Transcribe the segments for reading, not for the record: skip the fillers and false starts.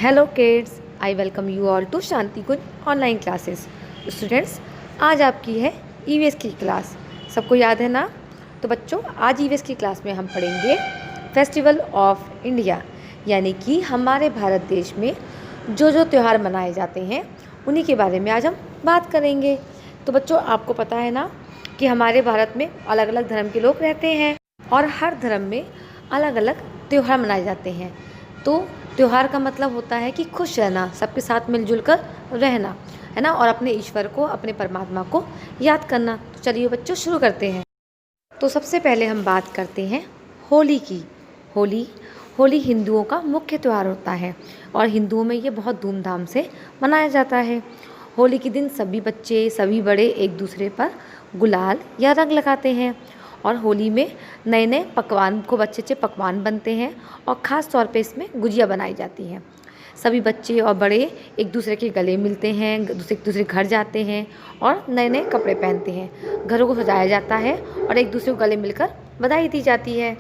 Hello kids, I welcome you all to Shanti Kunj online classes. Students, आज आपकी है EVS की क्लास। सबको याद है ना? तो बच्चों, आज ईवीएस की क्लास में हम पढ़ेंगे फेस्टिवल ऑफ इंडिया, यानी कि हमारे भारत देश में जो जो त्यौहार मनाए जाते हैं उन्हीं के बारे में आज हम बात करेंगे। तो बच्चों, आपको पता है ना कि हमारे भारत में अलग अलग धर्म के लोग रहते हैं और हर धर्म में अलग अलग त्यौहार मनाए जाते हैं। तो त्यौहार का मतलब होता है कि खुश रहना, सबके साथ मिलजुल कर रहना, है ना, और अपने ईश्वर को, अपने परमात्मा को याद करना। तो चलिए बच्चों, शुरू करते हैं। तो सबसे पहले हम बात करते हैं होली की। होली हिंदुओं का मुख्य त्यौहार होता है और हिंदुओं में ये बहुत धूमधाम से मनाया जाता है। होली के दिन सभी बच्चे, सभी बड़े एक दूसरे पर गुलाल या रंग लगाते हैं और होली में नए नए पकवान, खूब अच्छे अच्छे पकवान बनते हैं और ख़ास तौर पे इसमें गुजिया बनाई जाती हैं। सभी बच्चे और बड़े एक दूसरे के गले मिलते हैं, एक दूसरे घर जाते हैं और नए नए कपड़े पहनते हैं। घरों को सजाया जाता है और एक दूसरे को गले मिलकर बधाई दी जाती है।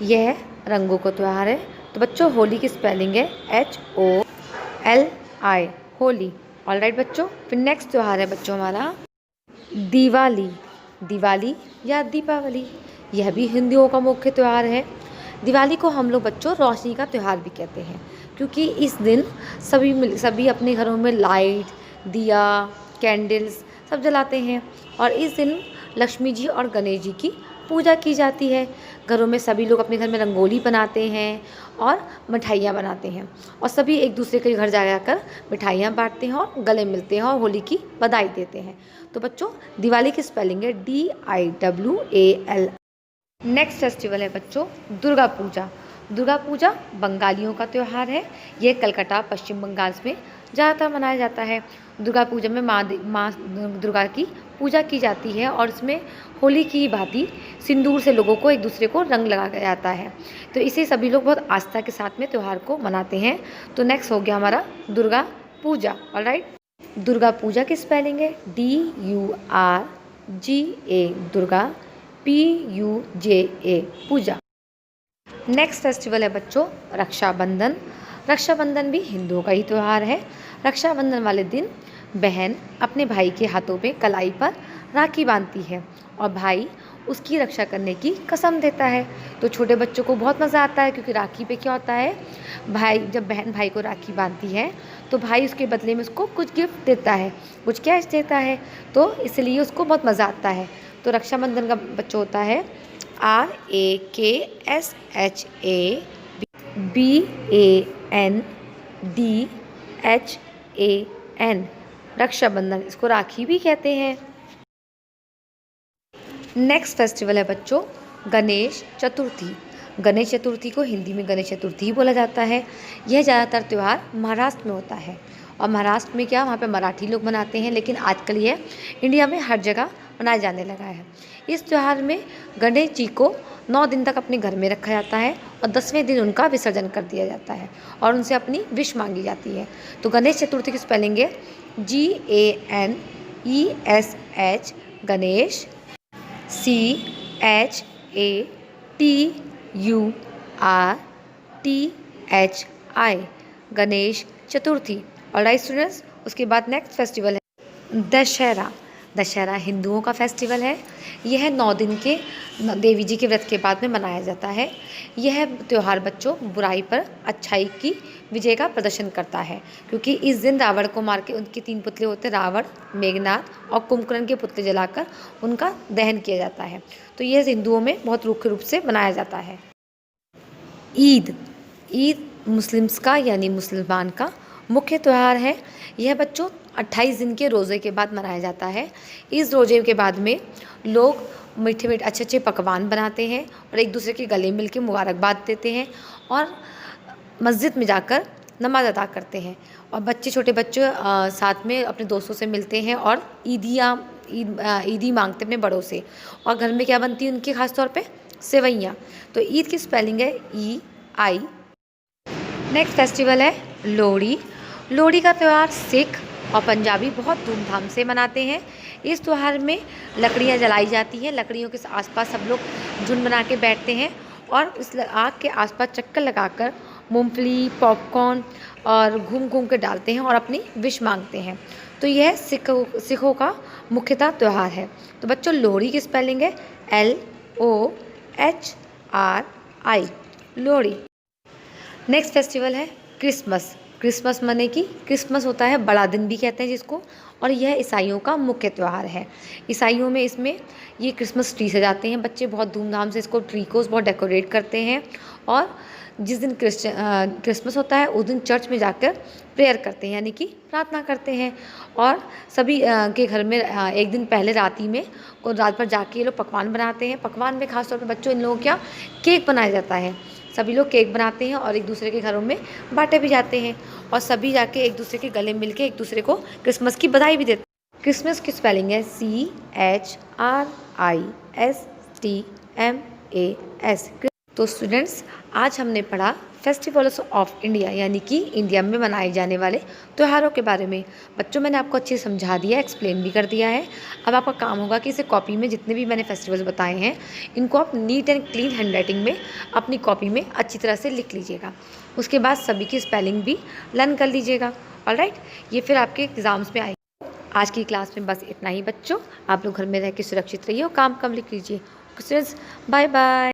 यह रंगों का त्यौहार है। तो बच्चों, होली की स्पेलिंग है HOLI, होली। ऑलराइट बच्चों, फिर नेक्स्ट त्यौहार है बच्चों हमारा दिवाली या दीपावली। यह भी हिंदुओं का मुख्य त्यौहार है। दिवाली को हम लोग बच्चों रोशनी का त्यौहार भी कहते हैं, क्योंकि इस दिन सभी अपने घरों में लाइट, दिया, कैंडल्स सब जलाते हैं और इस दिन लक्ष्मी जी और गणेश जी की पूजा की जाती है। घरों में सभी लोग अपने घर में रंगोली बनाते हैं और मिठाइयाँ बनाते हैं और सभी एक दूसरे के घर जा जाकर मिठाइयाँ बांटते हैं और गले मिलते हैं और होली की बधाई देते हैं। तो बच्चों, दिवाली की स्पेलिंग है DIWAL। नेक्स्ट फेस्टिवल है बच्चों दुर्गा पूजा बंगालियों का त्यौहार है। यह कलकत्ता, पश्चिम बंगाल में ज़्यादातर मनाया जाता है। दुर्गा पूजा में माँ दुर्गा की पूजा की जाती है और इसमें होली की भांति सिंदूर से लोगों को, एक दूसरे को रंग लगाया जाता है। तो इसे सभी लोग बहुत आस्था के साथ में त्यौहार को मनाते हैं। तो नेक्स्ट हो गया हमारा दुर्गा पूजा। ऑलराइट, दुर्गा पूजा की स्पेलिंग है DURGA, दुर्गा, PUJA, पूजा। नेक्स्ट फेस्टिवल है बच्चों रक्षाबंधन भी हिंदुओं का ही त्यौहार है। रक्षाबंधन वाले दिन बहन अपने भाई के हाथों में कलाई पर राखी बांधती है और भाई उसकी रक्षा करने की कसम देता है। तो छोटे बच्चों को बहुत मज़ा आता है, क्योंकि राखी पे क्या होता है, जब बहन भाई को राखी बांधती है तो भाई उसके बदले में उसको कुछ गिफ्ट देता है, कुछ कैश देता है, तो इसलिए उसको बहुत मज़ा आता है। तो रक्षाबंधन का बच्चों होता है RAKSHABANDHAN, रक्षाबंधन, इसको राखी भी कहते हैं। नेक्स्ट फेस्टिवल है बच्चों गणेश चतुर्थी को हिंदी में गणेश चतुर्थी ही बोला जाता है। यह ज़्यादातर त्यौहार महाराष्ट्र में होता है और महाराष्ट्र में वहाँ पे मराठी लोग मनाते हैं, लेकिन आजकल यह इंडिया में हर जगह मनाया जाने लगा है। इस त्यौहार में गणेश जी को 9 दिन तक अपने घर में रखा जाता है और 10वें दिन उनका विसर्जन कर दिया जाता है और उनसे अपनी विश मांगी जाती है। तो गणेश चतुर्थी की स्पेलिंग है GANESH, Ganesh, CHATURTHI, Ganesh Chaturthi. Alright students, उसके बाद नेक्स्ट फेस्टिवल है दशहरा हिंदुओं का फेस्टिवल है। यह 9 दिन के देवी जी के व्रत के बाद में मनाया जाता है। यह त्यौहार बच्चों बुराई पर अच्छाई की विजय का प्रदर्शन करता है, क्योंकि इस दिन रावण को मार के, उनके 3 पुतले होते हैं, रावण, मेघनाथ और कुंभकर्ण के पुतले जलाकर उनका दहन किया जाता है। तो यह हिंदुओं में बहुत मुख्य रूप से मनाया जाता है। ईद मुस्लिम्स का, यानी मुसलमान का मुख्य त्यौहार है। यह बच्चों 28 दिन के रोज़े के बाद मनाया जाता है। इस रोज़े के बाद में लोग मीठे अच्छे अच्छे पकवान बनाते हैं और एक दूसरे के गले मिल के मुबारकबाद देते हैं और मस्जिद में जाकर नमाज अदा करते हैं और छोटे बच्चे साथ में अपने दोस्तों से मिलते हैं और ईदी मांगते अपने बड़ों से। और घर में क्या बनती है उनकी खास तौर पे? सेवइयाँ। तो ईद की स्पेलिंग है EI। नेक्स्ट फेस्टिवल है लोहड़ी का त्यौहार सिख और पंजाबी बहुत धूमधाम से मनाते हैं। इस त्यौहार में लकड़ियाँ जलाई जाती हैं, लकड़ियों के आसपास सब लोग झुंड बना के बैठते हैं और इस आग के आसपास चक्कर लगाकर मूंगफली, पॉपकॉर्न और घूम घूम कर डालते हैं और अपनी विश मांगते हैं। तो यह सिखों का मुख्यतः त्यौहार है। तो बच्चों लोहड़ी की स्पेलिंग है LOHRI, लोहड़ी। नेक्स्ट फेस्टिवल है क्रिसमस। क्रिसमस माने कि क्रिसमस होता है बड़ा दिन भी कहते हैं जिसको, और यह ईसाइयों का मुख्य त्यौहार है। ईसाइयों में इसमें ये क्रिसमस ट्री सजाते हैं बच्चे, बहुत धूमधाम से इसको ट्री को बहुत डेकोरेट करते हैं। और जिस दिन क्रिसमस होता है उस दिन चर्च में जाकर प्रेयर करते हैं, यानी कि प्रार्थना करते हैं। और सभी के घर में एक दिन पहले रात भर जाके ये लोग पकवान बनाते हैं। पकवान में खासतौर पर बच्चों इन लोगों क्या केक बनाया जाता है। सभी लोग केक बनाते हैं और एक दूसरे के घरों में बांटे भी जाते हैं, और सभी जाके एक दूसरे के गले मिल के एक दूसरे को क्रिसमस की बधाई भी देते हैं। क्रिसमस की स्पेलिंग है CHRISTMAS। तो स्टूडेंट्स, आज हमने पढ़ा फेस्टिवल्स ऑफ इंडिया, यानी कि इंडिया में मनाए जाने वाले त्योहारों के बारे में। बच्चों मैंने आपको अच्छे से समझा दिया, एक्सप्लेन भी कर दिया है। अब आपका काम होगा कि इसे कॉपी में जितने भी मैंने फेस्टिवल्स बताए हैं इनको आप नीट एंड क्लीन हैंडराइटिंग में अपनी कॉपी में अच्छी तरह से लिख लीजिएगा। उसके बाद सभी की स्पेलिंग भी लर्न कर लीजिएगा। ऑलराइट, ये फिर आपके एग्ज़ाम्स में आएगा। आज की क्लास में बस इतना ही बच्चों। आप लोग घर में रह के सुरक्षित रहिए और काम कम लिख लीजिए। Students, bye bye.